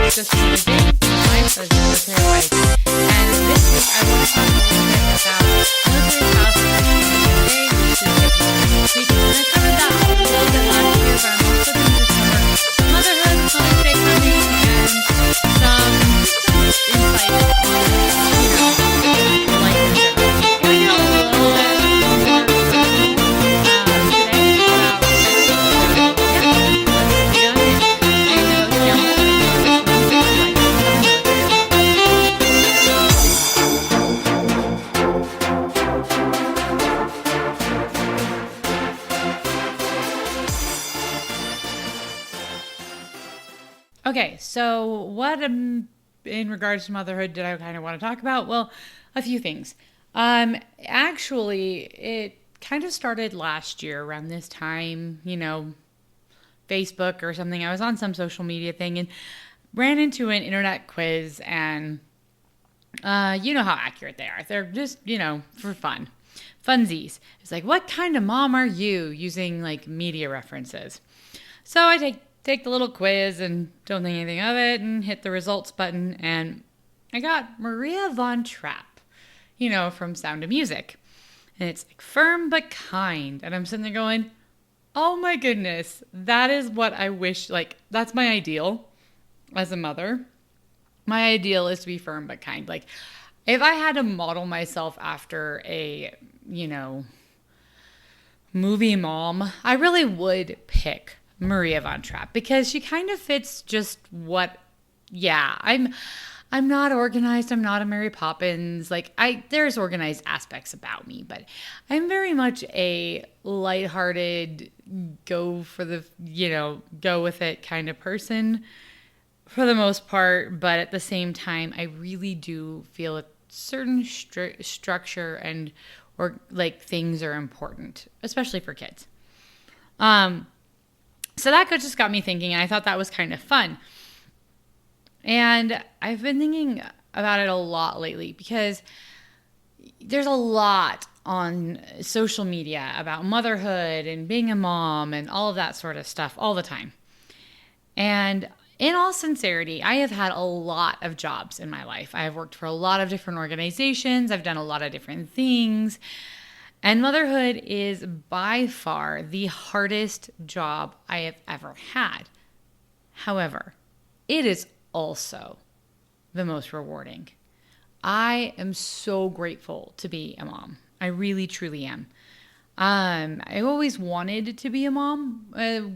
It's just another day in the life as a military wife. And this week I want to talk a little bit about military spouse appreciation day, which is this week. And I covered that a little bit last year, but I'm also going to cover motherhood, Mother's Day coming, and some insight on, life in general. It's going to get a little bit more personal today about Okay, so what in regards to motherhood did I kind of want to talk about? Well, a few things. Actually, it kind of started last year around this time, Facebook or something. I was on some social media thing and ran into an internet quiz, and you know how accurate they are. They're just, for fun. Funsies. It's like, what kind of mom are you, using like media references? So I take the little quiz and don't think anything of it and hit the results button, and I got Maria von Trapp, from Sound of Music. And it's like firm but kind. And I'm sitting there going, oh my goodness, that is what I wish, that's my ideal as a mother. My ideal is to be firm but kind. Like, if I had to model myself after a, movie mom, I really would pick Maria von Trapp, because she kind of fits just I'm not organized. I'm not a Mary Poppins. There's organized aspects about me, but I'm very much a lighthearted, go with it kind of person for the most part. But at the same time, I really do feel a certain structure and things are important, especially for kids. So that just got me thinking, and I thought that was kind of fun. And I've been thinking about it a lot lately, because there's a lot on social media about motherhood and being a mom and all of that sort of stuff all the time. And in all sincerity, I have had a lot of jobs in my life. I have worked for a lot of different organizations. I've done a lot of different things. And motherhood is by far the hardest job I have ever had. However, it is also the most rewarding. I am so grateful to be a mom. I really, truly am. I always wanted to be a mom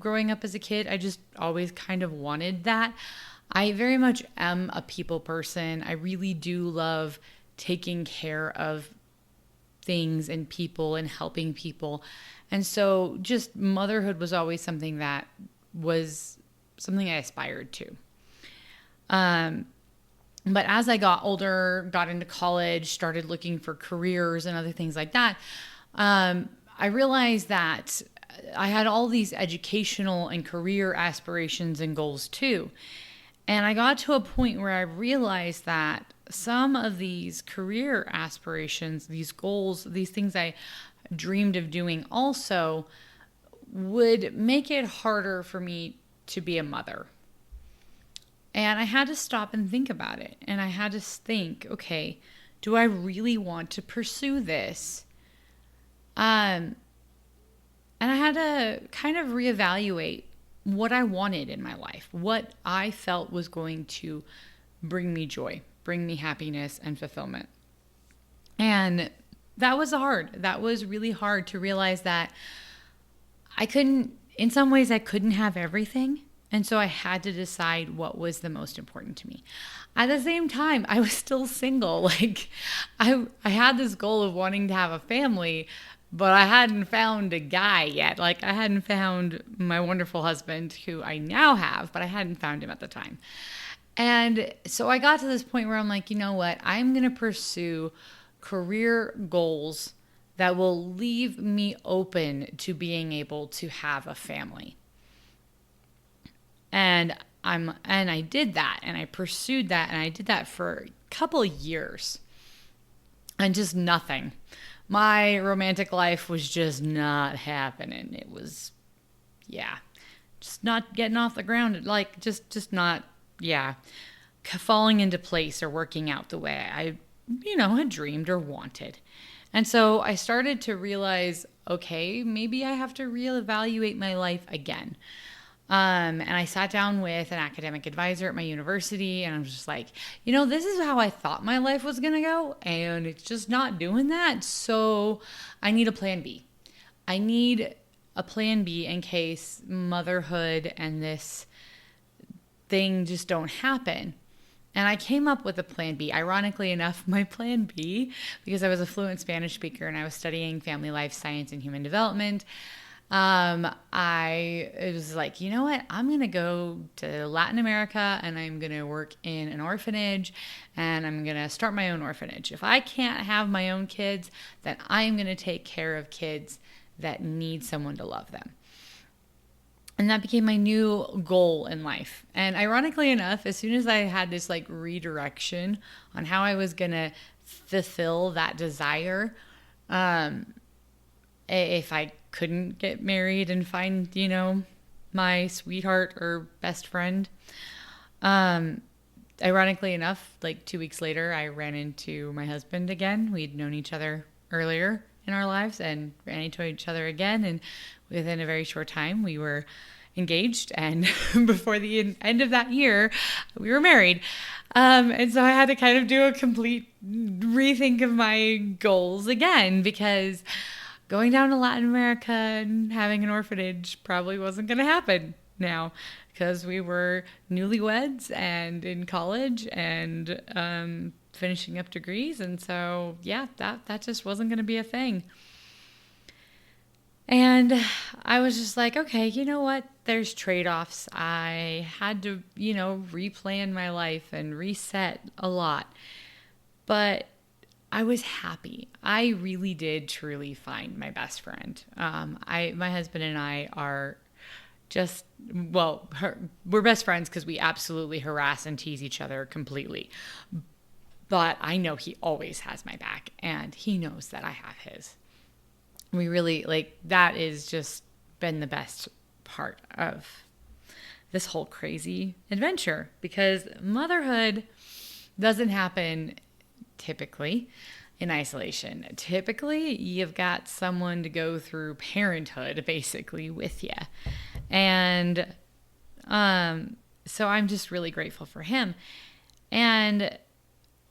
growing up as a kid. I just always kind of wanted that. I very much am a people person. I really do love taking care of things and people and helping people. And so just motherhood was always something that was something I aspired to. But as I got older, got into college, started looking for careers and other things like that, I realized that I had all these educational and career aspirations and goals too. And I got to a point where I realized that some of these career aspirations, these goals, these things I dreamed of doing also would make it harder for me to be a mother. And I had to stop and think about it. And I had to think, okay, do I really want to pursue this? And I had to kind of reevaluate what I wanted in my life, what I felt was going to bring me joy, bring me happiness and fulfillment. And that was hard. That was really hard to realize that in some ways I couldn't have everything. And so I had to decide what was the most important to me. At the same time, I was still single. I had this goal of wanting to have a family, but I hadn't found a guy yet. I hadn't found my wonderful husband, who I now have, but I hadn't found him at the time. And so I got to this point where I'm like, you know what? I'm going to pursue career goals that will leave me open to being able to have a family. And I did that, and I pursued that, and I did that for a couple of years. and just nothing. My romantic life was just not happening. It was, yeah, just not getting off the ground. Like, just not, yeah, falling into place or working out the way I, had dreamed or wanted. And so I started to realize, okay, maybe I have to reevaluate my life again. And I sat down with an academic advisor at my university, and I was just like, this is how I thought my life was going to go, and it's just not doing that. So I need a plan B. I need a plan B in case motherhood and this thing just don't happen. And I came up with a plan B. Ironically enough, my plan B, because I was a fluent Spanish speaker and I was studying family life science and human development, it was like, you know what? I'm going to go to Latin America and I'm going to work in an orphanage and I'm going to start my own orphanage. If I can't have my own kids, then I'm going to take care of kids that need someone to love them. And that became my new goal in life. And ironically enough, as soon as I had this like redirection on how I was going to fulfill that desire, if I couldn't get married and find, my sweetheart or best friend, ironically enough, like 2 weeks later, I ran into my husband again. We'd known each other earlier in our lives and ran into each other again. And within a very short time, we were engaged. And before the end of that year, we were married. And so I had to kind of do a complete rethink of my goals again, because going down to Latin America and having an orphanage probably wasn't going to happen now, because we were newlyweds and in college and finishing up degrees. And so, yeah, that just wasn't going to be a thing. And I was just like, okay, you know what? There's trade-offs. I had to, replan my life and reset a lot. But I was happy. I really did truly find my best friend. My husband and I are just, we're best friends because we absolutely harass and tease each other completely. But I know he always has my back, and he knows that I have his. We really, that is just been the best part of this whole crazy adventure, because motherhood doesn't happen typically in isolation. Typically, you've got someone to go through parenthood basically with you. And so I'm just really grateful for him. And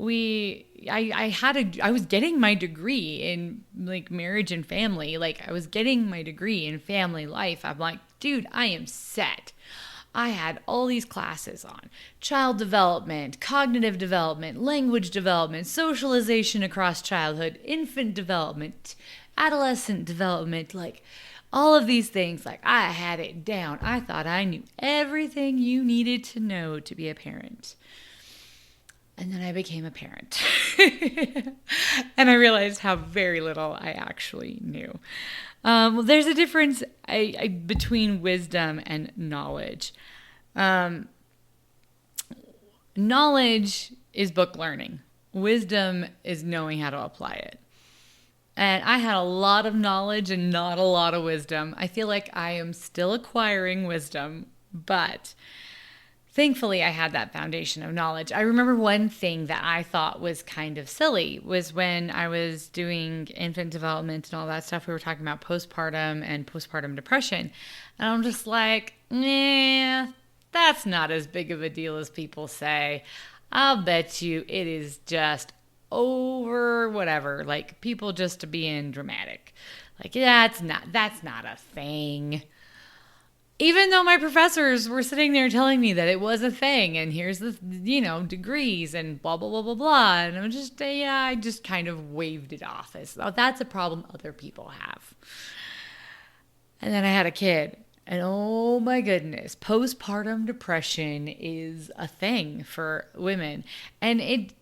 I was getting my degree in marriage and family. I was getting my degree in family life. I'm like, dude, I am set. I had all these classes on child development, cognitive development, language development, socialization across childhood, infant development, adolescent development, all of these things. I had it down. I thought I knew everything you needed to know to be a parent. And then I became a parent. And I realized how very little I actually knew. There's a difference between wisdom and knowledge. Knowledge is book learning. Wisdom is knowing how to apply it. And I had a lot of knowledge and not a lot of wisdom. I feel like I am still acquiring wisdom, but thankfully, I had that foundation of knowledge. I remember one thing that I thought was kind of silly was when I was doing infant development and all that stuff. We were talking about postpartum and postpartum depression. And I'm just like, nah, that's not as big of a deal as people say. I'll bet you it is just over whatever. People just being dramatic. That's not a thing. Even though my professors were sitting there telling me that it was a thing, and here's the, degrees and blah, blah, blah, blah, blah. And I'm just, I just kind of waved it off as, oh, that's a problem other people have. And then I had a kid, and oh my goodness, postpartum depression is a thing for women. And it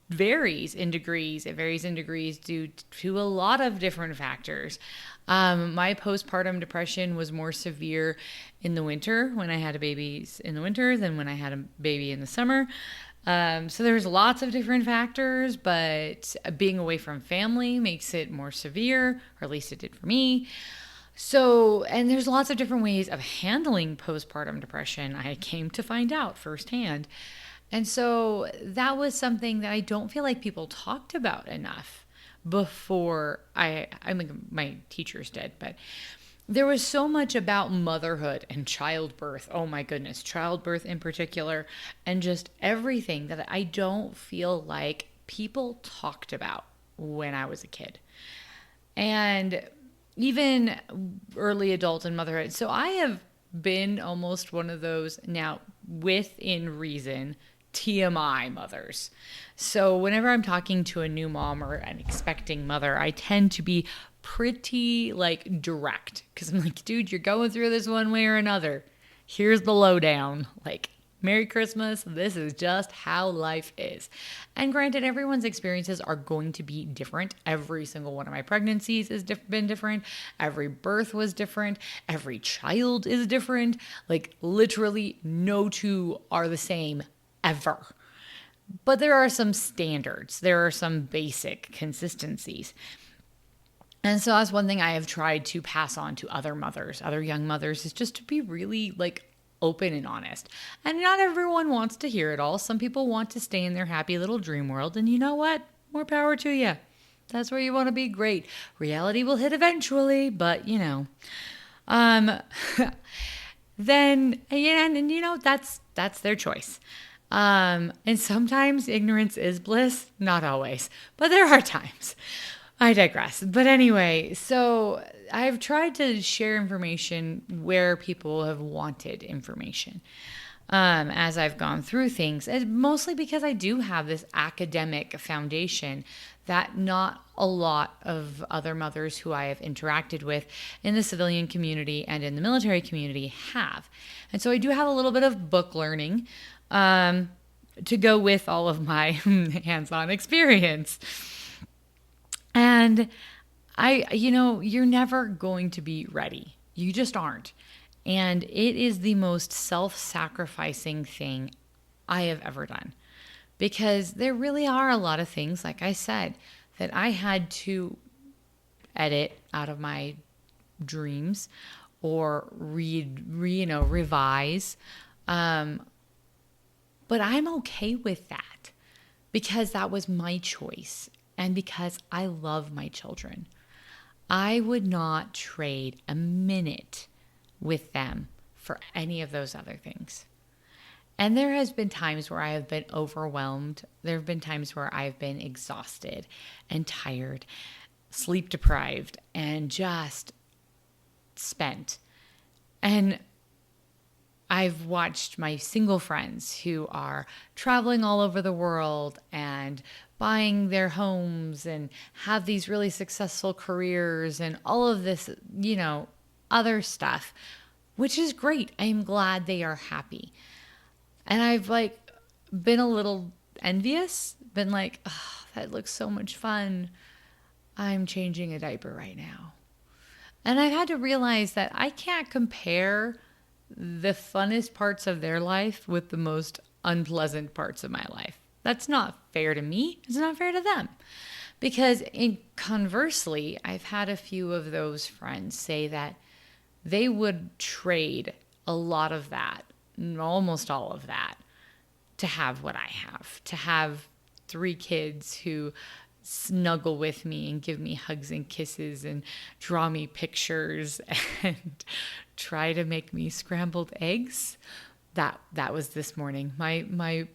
varies in degrees. It varies in degrees due to a lot of different factors. My postpartum depression was more severe in the winter when I had babies in the winter than when I had a baby in the summer. So there's lots of different factors, but being away from family makes it more severe, or at least it did for me. So, and there's lots of different ways of handling postpartum depression. I came to find out firsthand. And so that was something that I don't feel like people talked about enough before I mean, my teachers did, but there was so much about motherhood and childbirth. Oh my goodness, childbirth in particular, and just everything that I don't feel like people talked about when I was a kid. And even early adult and motherhood. So I have been almost one of those now within reason TMI mothers. So whenever I'm talking to a new mom or an expecting mother, I tend to be pretty like direct because I'm like, dude, you're going through this one way or another. Here's the lowdown. Like, Merry Christmas. This is just how life is. And granted, everyone's experiences are going to be different. Every single one of my pregnancies has been different. Every birth was different. Every child is different. Like, literally, no two are the same ever. But there are some standards. There are some basic consistencies. And so that's one thing I have tried to pass on to other mothers, other young mothers, is just to be really like open and honest. And not everyone wants to hear it all. Some people want to stay in their happy little dream world. And you know what? More power to you. That's where you want to be. Great. Reality will hit eventually, but you know. Then, and you know, that's their choice. And sometimes ignorance is bliss. Not always, but there are times. I digress. But anyway, so I've tried to share information where people have wanted information as I've gone through things, and mostly because I do have this academic foundation that not a lot of other mothers who I have interacted with in the civilian community and in the military community have. And so I do have a little bit of book learning to go with all of my hands-on experience. And you're never going to be ready. You just aren't. And it is the most self-sacrificing thing I have ever done. Because there really are a lot of things, like I said, that I had to edit out of my dreams or revise. But I'm okay with that because that was my choice. And because I love my children, I would not trade a minute with them for any of those other things. And there has been times where I have been overwhelmed. There have been times where I've been exhausted and tired, sleep deprived, and just spent. And I've watched my single friends who are traveling all over the world and buying their homes and have these really successful careers and all of this, other stuff, which is great. I'm glad they are happy. And I've been a little envious, been like, oh, that looks so much fun. I'm changing a diaper right now. And I've had to realize that I can't compare the funnest parts of their life with the most unpleasant parts of my life. That's not fair to me. It's not fair to them. Because conversely, I've had a few of those friends say that they would trade a lot of that, almost all of that, to have what I have, to have 3 kids who snuggle with me and give me hugs and kisses and draw me pictures and try to make me scrambled eggs. That was this morning. One of my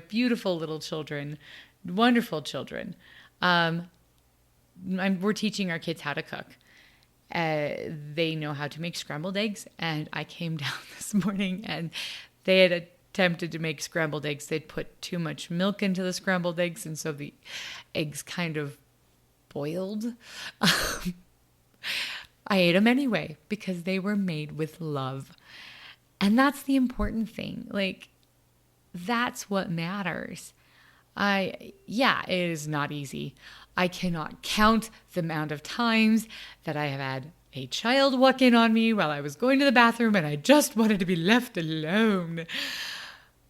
beautiful little children, wonderful children. We're teaching our kids how to cook. They know how to make scrambled eggs, and I came down this morning and they had attempted to make scrambled eggs. They'd put too much milk into the scrambled eggs, and so the eggs kind of boiled. I ate them anyway because they were made with love. And that's the important thing. That's what matters. It is not easy. I cannot count the amount of times that I have had a child walk in on me while I was going to the bathroom and I just wanted to be left alone.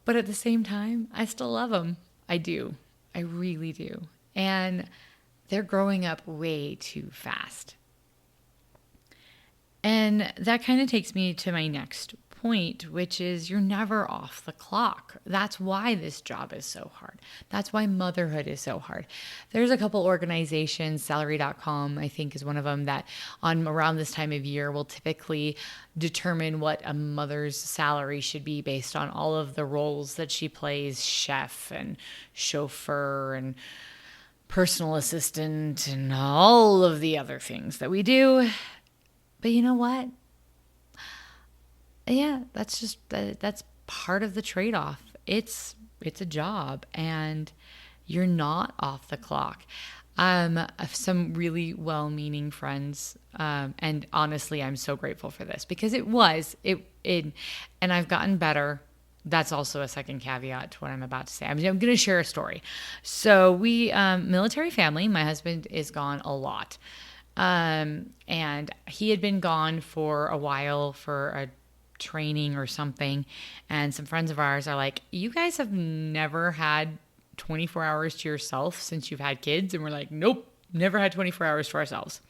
But at the same time, I still love them. I do. I really do. And they're growing up way too fast. And that kind of takes me to my next point, which is you're never off the clock. That's why this job is so hard. That's why motherhood is so hard. There's a couple organizations, salary.com, I think is one of them, that on around this time of year will typically determine what a mother's salary should be based on all of the roles that she plays, chef and chauffeur and personal assistant and all of the other things that we do. But you know what? Yeah, that's part of the trade-off. It's a job and you're not off the clock. Some really well-meaning friends, and honestly, I'm so grateful for this because and I've gotten better. That's also a second caveat to what I'm about to say. I'm going to share a story. So we, military family, my husband is gone a lot. And he had been gone for a while for a training or something. And some friends of ours are like, you guys have never had 24 hours to yourself since you've had kids. And we're like, nope, never had 24 hours to ourselves.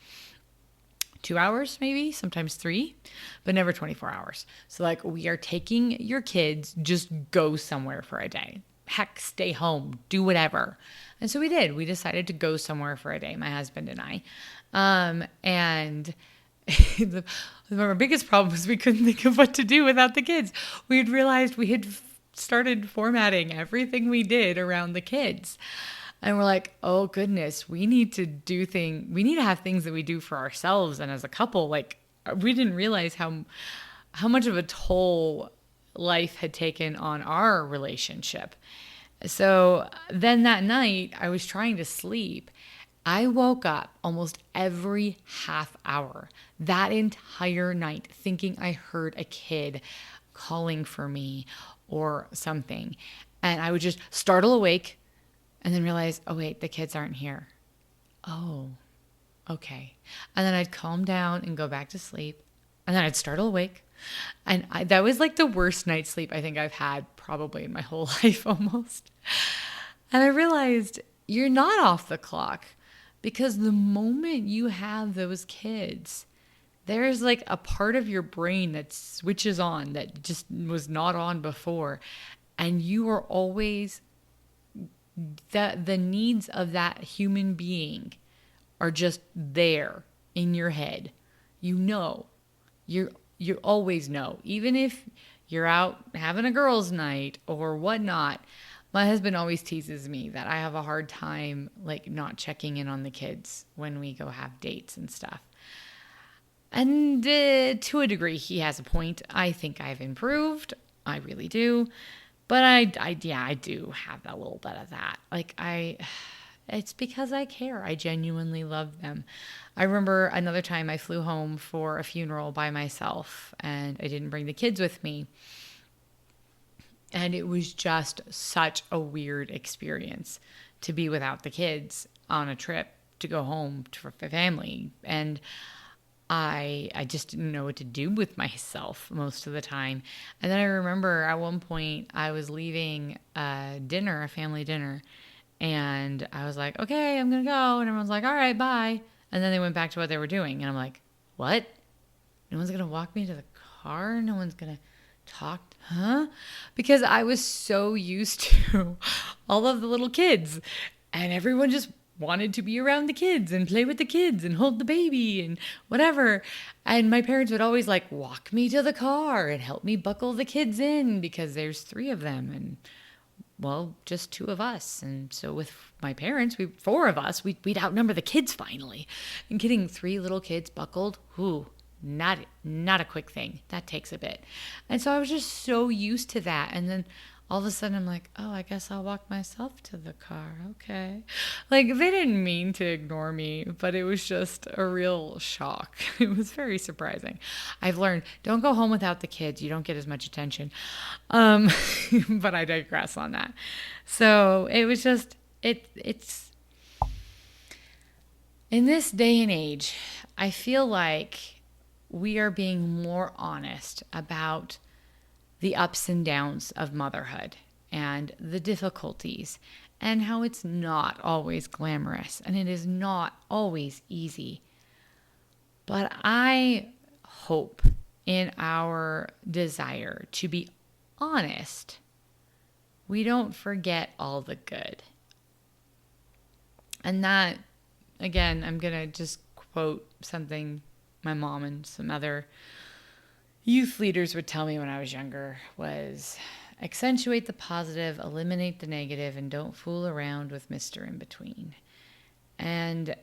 2 hours, maybe, sometimes 3, but never 24 hours. So like, we are taking your kids, just go somewhere for a day. Heck, stay home, do whatever. And so we did. We decided to go somewhere for a day, my husband and I. And our biggest problem was we couldn't think of what to do without the kids. We had realized we had started formatting everything we did around the kids. And we're like, oh goodness, we need to have things that we do for ourselves. And as a couple, like, we didn't realize how much of a toll life had taken on our relationship. So then that night I was trying to sleep. I woke up almost every half hour that entire night thinking I heard a kid calling for me or something. And I would just startle awake and then realize, oh wait, the kids aren't here. Oh, okay. And then I'd calm down and go back to sleep. And then I'd startle awake. And that was like the worst night's sleep I think I've had probably in my whole life almost. And I realized you're not off the clock because the moment you have those kids, there's like a part of your brain that switches on that just was not on before. And you are always, the needs of that human being are just there in your head. You always know, even if you're out having a girls' night or whatnot. My husband always teases me that I have a hard time like not checking in on the kids when we go have dates and stuff. And to a degree, he has a point. I think I've improved. I really do. But I do have a little bit of that. Like it's because I care. I genuinely love them. I remember another time I flew home for a funeral by myself and I didn't bring the kids with me. And it was just such a weird experience to be without the kids on a trip to go home for family. And I just didn't know what to do with myself most of the time. And then I remember at one point I was leaving a family dinner, and I was like, okay, I'm going to go. And everyone's like, all right, bye. And then they went back to what they were doing. And I'm like, what? No one's going to walk me to the car? No one's going to talk? Huh? Because I was so used to all of the little kids, and everyone just wanted to be around the kids and play with the kids and hold the baby and whatever. And my parents would always like walk me to the car and help me buckle the kids in because there's 3 of them and, well, just 2 of us. And so with my parents, 4 of us, we'd outnumber the kids finally. And getting 3 little kids buckled, not a quick thing. That takes a bit. And so I was just so used to that. And then all of a sudden I'm like, oh, I guess I'll walk myself to the car. Okay. Like, they didn't mean to ignore me, but it was just a real shock. It was very surprising. I've learned, don't go home without the kids. You don't get as much attention. But I digress on that. So it was just, it's in this day and age, I feel like we are being more honest about the ups and downs of motherhood and the difficulties and how it's not always glamorous and it is not always easy. But I hope in our desire to be honest, we don't forget all the good. And that, again, I'm going to just quote something my mom and some other youth leaders would tell me when I was younger was accentuate the positive, eliminate the negative, and don't fool around with Mr. In Between. And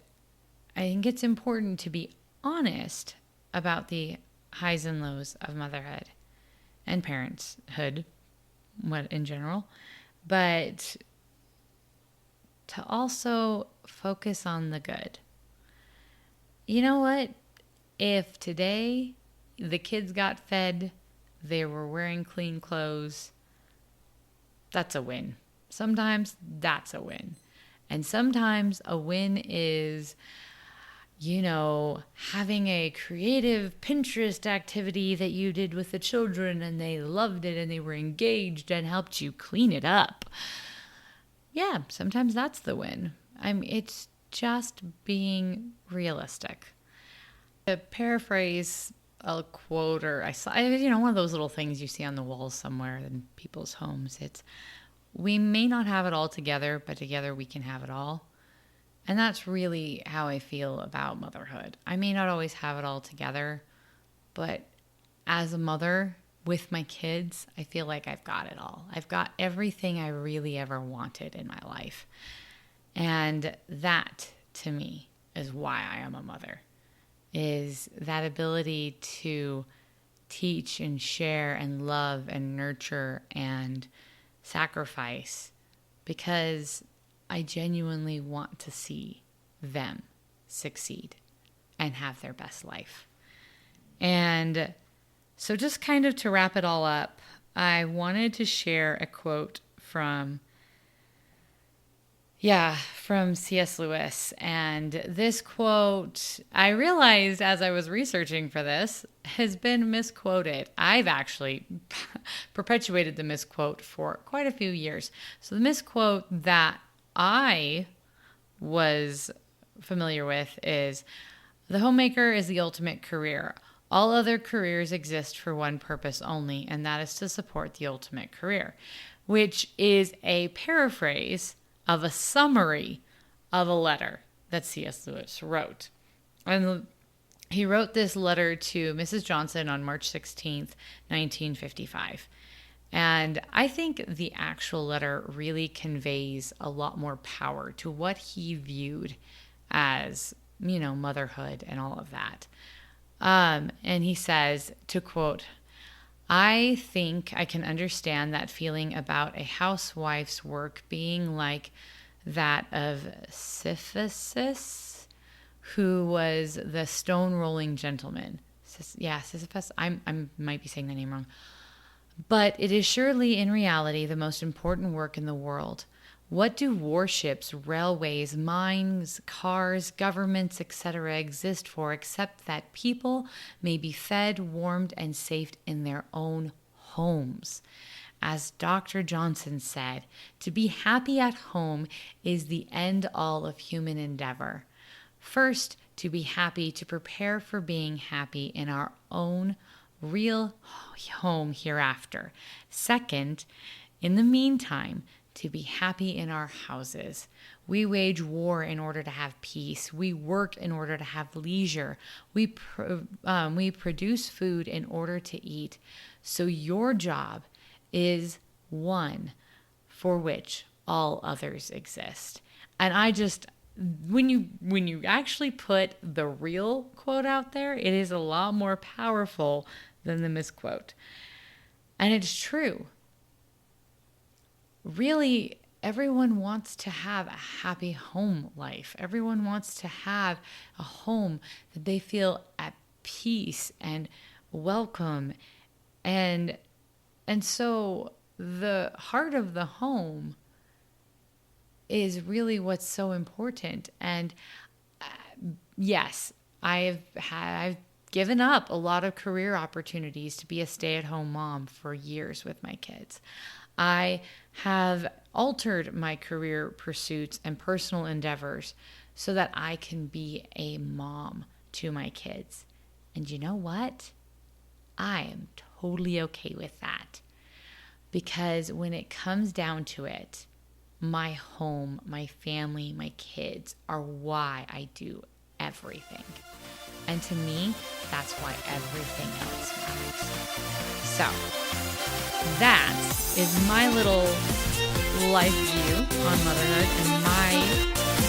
I think it's important to be honest about the highs and lows of motherhood and parenthood, what in general, but to also focus on the good. You know what? If today the kids got fed, they were wearing clean clothes, that's a win. Sometimes that's a win. And sometimes a win is, having a creative Pinterest activity that you did with the children and they loved it and they were engaged and helped you clean it up. Yeah, sometimes that's the win. It's just being realistic. To paraphrase a quote, or I saw, one of those little things you see on the walls somewhere in people's homes. It's, we may not have it all together, but together we can have it all. And that's really how I feel about motherhood. I may not always have it all together, but as a mother with my kids, I feel like I've got it all. I've got everything I really ever wanted in my life. And that, to me, is why I am a mother, is that ability to teach and share and love and nurture and sacrifice, because I genuinely want to see them succeed and have their best life. And so just kind of to wrap it all up, I wanted to share a quote from C.S. Lewis. And this quote, I realized as I was researching for this, has been misquoted. I've actually perpetuated the misquote for quite a few years. So the misquote that I was familiar with is, the homemaker is the ultimate career. All other careers exist for one purpose only, and that is to support the ultimate career, which is a paraphrase of a summary of a letter that C.S. Lewis wrote. And he wrote this letter to Mrs. Johnson on March 16th, 1955. And I think the actual letter really conveys a lot more power to what he viewed as, motherhood and all of that. And he says, to quote, I think I can understand that feeling about a housewife's work being like that of Sisyphus, who was the stone-rolling gentleman. Sisyphus. I might be saying the name wrong. But it is surely in reality the most important work in the world. What do warships, railways, mines, cars, governments, etc. exist for except that people may be fed, warmed, and safe in their own homes? As Dr. Johnson said, to be happy at home is the end all of human endeavor. First, to be happy, to prepare for being happy in our own real home hereafter. Second, in the meantime, to be happy in our houses. We wage war in order to have peace. We work in order to have leisure. We produce food in order to eat. So your job is one for which all others exist. And I just, when you actually put the real quote out there, it is a lot more powerful than the misquote. And it's true. Really, everyone wants to have a happy home life. Everyone wants to have a home that they feel at peace and welcome. And so the heart of the home is really what's so important. And yes, I've given up a lot of career opportunities to be a stay-at-home mom for years with my kids. I have altered my career pursuits and personal endeavors so that I can be a mom to my kids. And you know what? I am totally okay with that. Because when it comes down to it, my home, my family, my kids are why I do everything. And to me, that's why everything else matters. So that is my little life view on motherhood and my